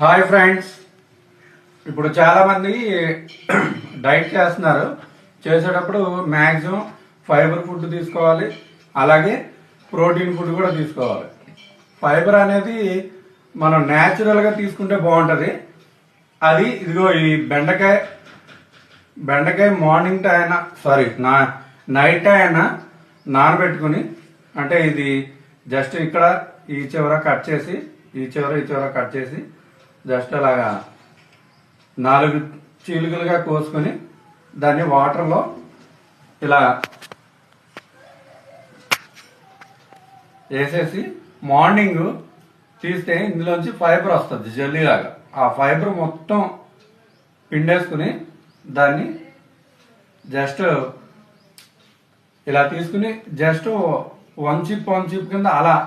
Hi friends, ఇప్పుడు చాలామంది diet చేస్తున్నారు. చేసేటప్పుడు మ్యాక్సిమం ఫైబర్ ఫుడ్ తీసుకోవాలి, అలాగే ప్రోటీన్ ఫుడ్ కూడా తీసుకోవాలి. ఫైబర్ అనేది మనం న్యాచురల్గా తీసుకుంటే బాగుంటుంది. అది ఇదిగో ఈ బెండకాయ మార్నింగ్ అయినా నైట్ అయినా నానబెట్టుకుని, అంటే ఇది జస్ట్ ఇక్కడ ఈ చివర కట్ చేసి ఈ చివర కట్ చేసి జస్ట్ అలాగా 4 చీలికలుగా కోసుకొని దాన్ని వాటర్లో ఇలా వేసేసి మార్నింగ్ తీస్తే ఇందులోంచి ఫైబర్ వస్తుంది జెల్లీలాగా. ఆ ఫైబర్ మొత్తం పిండేసుకుని దాన్ని జస్ట్ ఇలా తీసుకుని జస్ట్ వన్ చిప్ కింద అలా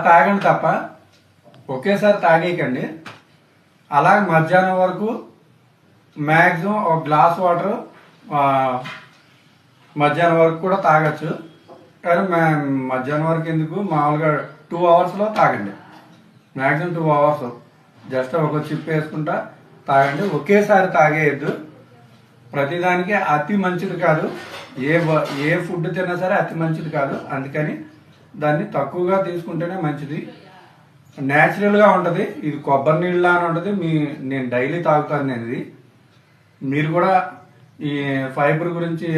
తాగండి తప్ప ఒకేసారి తాగేయకండి. అలాగే మధ్యాహ్నం వరకు మ్యాక్సిమం ఒక గ్లాస్ వాటర్ మధ్యాహ్నం వరకు కూడా తాగొచ్చు. కానీ మధ్యాహ్నం వరకు ఎందుకు, మామూలుగా 2 అవర్స్లో తాగండి. మ్యాక్సిమం 2 అవర్స్ జస్ట్ ఒక చిప్ వేసుకుంటా తాగండి. ఒకేసారి తాగేయద్దు. ప్రతిదానికి అతి మంచిది కాదు. ఏ ఫుడ్ తిన్నా సరే అతి మంచిది కాదు. అందుకని దాన్ని తక్కువగా తీసుకుంటేనే మంచిది. న్యాచురల్గా ఉంటుంది. ఇది కొబ్బరి నీళ్ళ అని ఉంటుంది. నేను డైలీ తాగుతాను ఇది. మీరు కూడా ఈ ఫైబర్ గురించి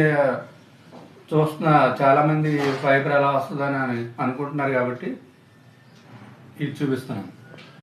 చూస్తున్న చాలామంది ఫైబర్ ఎలా వస్తుందని అనుకుంటున్నారు కాబట్టి ఇది చూపిస్తున్నాను.